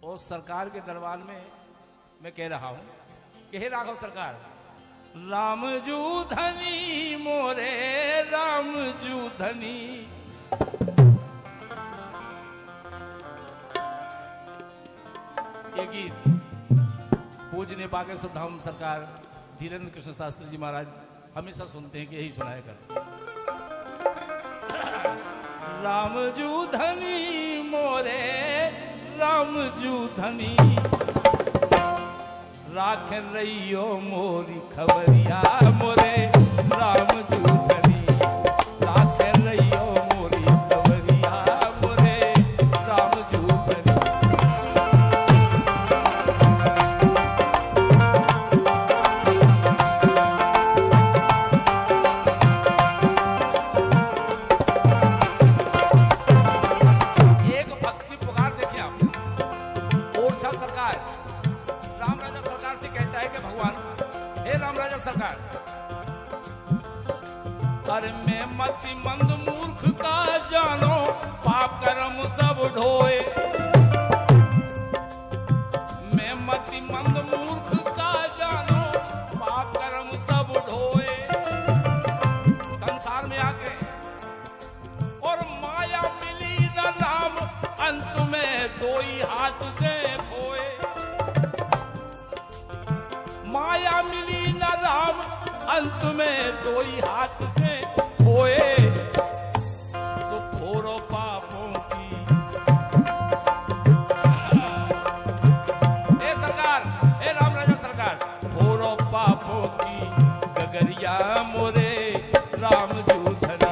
और सरकार के दरबार में मैं कह रहा हूं कि हे राघव सरकार, राम जू धनी मोरे राम जू धनी, ये गीत पूज्य नेपाकेश्वर धाम सरकार धीरेन्द्र कृष्ण शास्त्री जी महाराज हमेशा सुनते हैं कि यही सुनाया कर। राम जू धनी मोरे राम जू धनी, राख रहियो मोरी खबरिया मोरे राम जू धनी, राख रहियो मोरी खबरिया मोरे राम जू धनी। एक भक्ति पुकार देखिए आप, ओरछा सरकार राम राजा सरकार से कहता है कि भगवान हे राम राजा सरकार, अरे मैं मति मंद मूर्ख का जानो पाप कर्म सब ढोए, मैं मति मंद मूर्ख का जानो पाप कर्म सब ढोए, संसार में आके और माया मिली न राम अंत में दो ही हाथ से खोए, माया मिली न राम अंत में दो ही हाथ से खोए, तो घोरो पापों की हे सरकार, हे राम राजा सरकार, घोरो पापों की गगरिया मोरे राम जू धनी।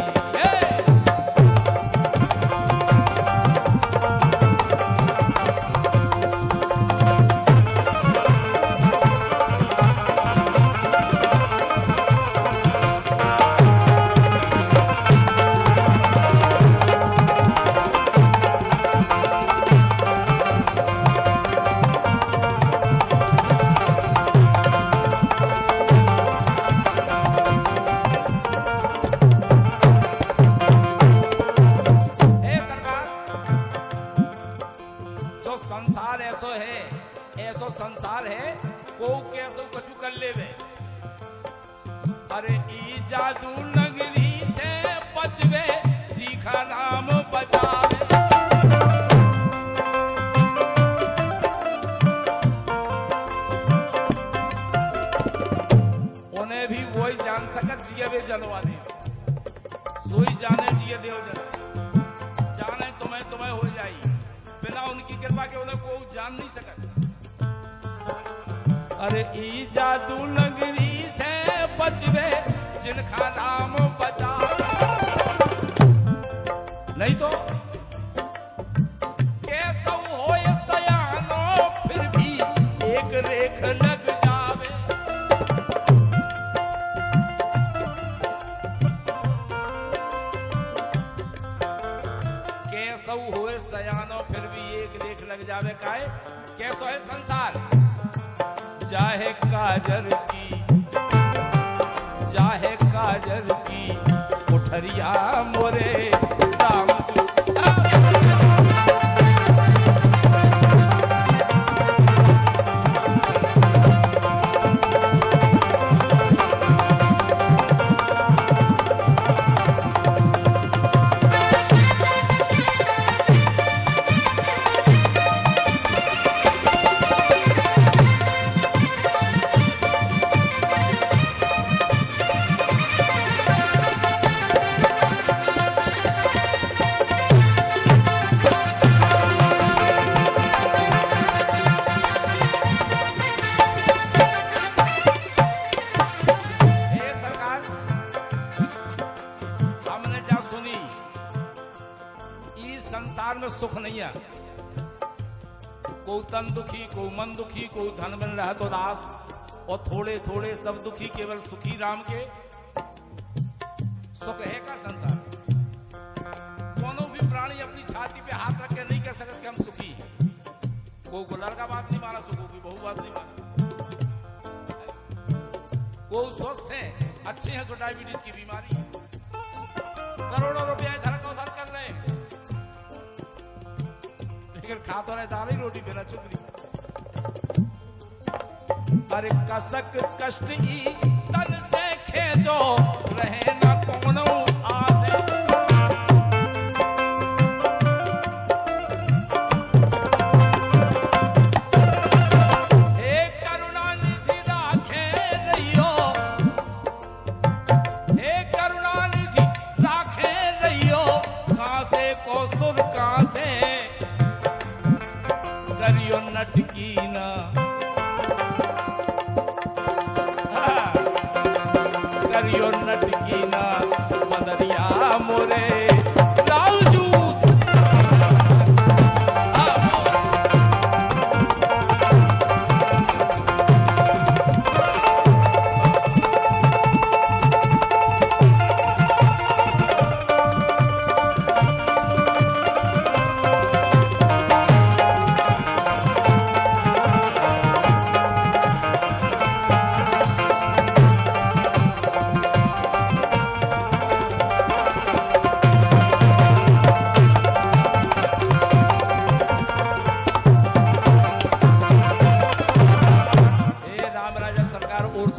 संसार है को कैसो कछु कर लेवे, अरे ई जादू नगरी से बचवे जीखा नाम बचावे, उन्हें भी वही जान सकत जिये वे जलवा दे, सोई जाने जिये देव जल, जाने तुम्हें तुम्हें हो जाई, बिना उनकी कृपा के उन्हें को जान नहीं सकत। अरे ई जादू नगरी से बचवे जिनका नाम बचा, नहीं तो कैसा हो सयानो फिर भी एक रेख लग जावे, कैसा हो सयानो फिर भी एक रेख लग जावे, काहे कैसा है संसार, चाहे काजर की उठरिया मोरे राम सुख नहीं है, को तन दुखी को मन दुखी को धन मिल रहा तो दास, और थोड़े थोड़े सब दुखी केवल सुखी राम के सुख है का संसार। कोनो भी प्राणी अपनी छाती पे हाथ रख के नहीं कह सकते कि हम सुखी हैं, को लड़का बात नहीं माना, सुखों की बहू बात नहीं माना, को स्वस्थ है अच्छे हैं, सो डायबिटीज की बीमारी है, करोड़ों रुपया इधर का उधर कर रहे हैं, लेकिन खा तो रहे दाल ही रोटी बिना चुगली। अरे कसक कष्ट ई तन से खेचो रहे न कोनो आसे। हे करुणानिधि राखे रहियो, हे करुणानिधि राखे रहियो, कहां से कौसुर कहां से करियो नटकी ना। करियो नटकी ना बदरिया मोरे लालजूत।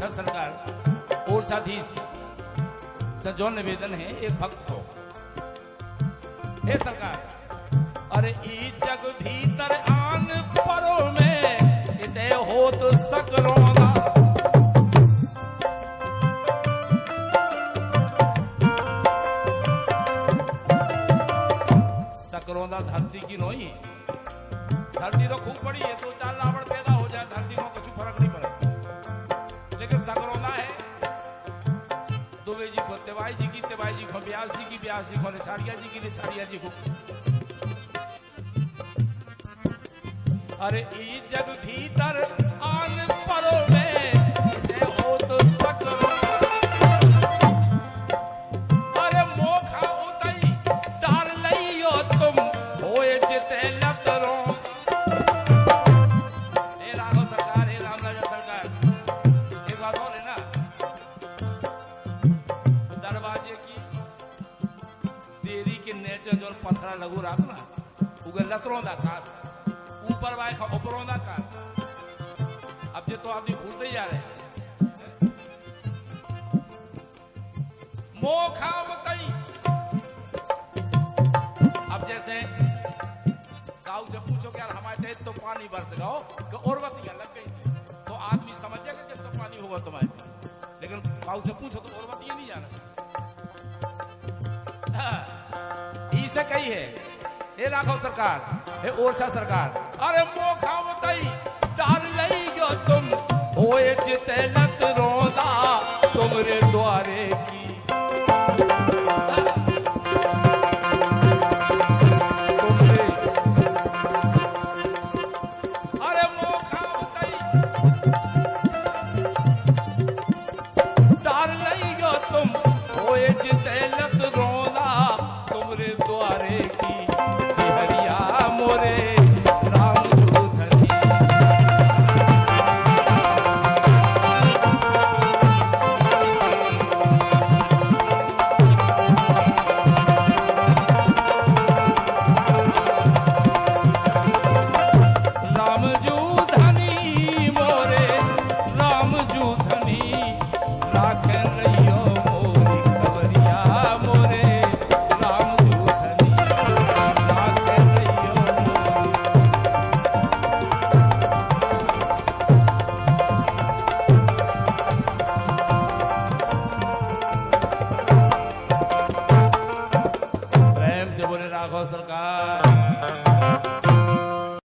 सरकार ओरछाधीश से जो निवेदन है एक भक्त को, हे सरकार अरे ई जग भीतर आन परो में इते होत सकरोना। सकरोना धरती की नोई, धरती तो खूब बड़ी है, 2-4 रावण पैदा हो जाए धरती को कुछ फर्क नहीं पड़ता, लेकिन सकरोना है दुबे जी को तिवारी जी की, तिवारी जी को व्यास जी की, व्यास जी को निछारिया जी की, निछारिया जी को। अरे ई जग भीतर आन परो में हो तो सकरो। अरे मोखा उतई डार लइयो तुम होए जिते लतरो। हे राघव सरकार, हे रामराजा सरकार, एक बात और है ना, दरवाजे की देरी के नीचे जो पत्थरा लगू रहा ना उगे लतरों दा कार ऊपर वाय का ऊपरों दा कार। अब जे तो आपने भूलते ही जा रहे हैं। मोखा बताई, अब जैसे गाँव से पूछो कि यार हमारे तहत तो पानी बरस गया कि और बतिया लग गई तो आदमी समझ जाएगा कि तो पानी होगा तुम्हारे, लेकिन गाँव से पूछो तो और बतिया नहीं जाना। इसे कही है हे राघव सरकार, हे ओरछा सरकार, अरे मोखा बताई डाल लई गयो तुम होए जिते लत रोदा तुमरे द्वारे की। अरे मोखा बताई डाल लई गयो तुम होए जिते लत रोदा तुमरे द्वारे की। हरिया मोरे राम दूधनी। राम जूधनी मोरे राम जूधनी राखे रहियो मोरी खबरिया मोरे राम जूधनी राखे रहियो मोरी। प्रेम से बोले राघव सरकार।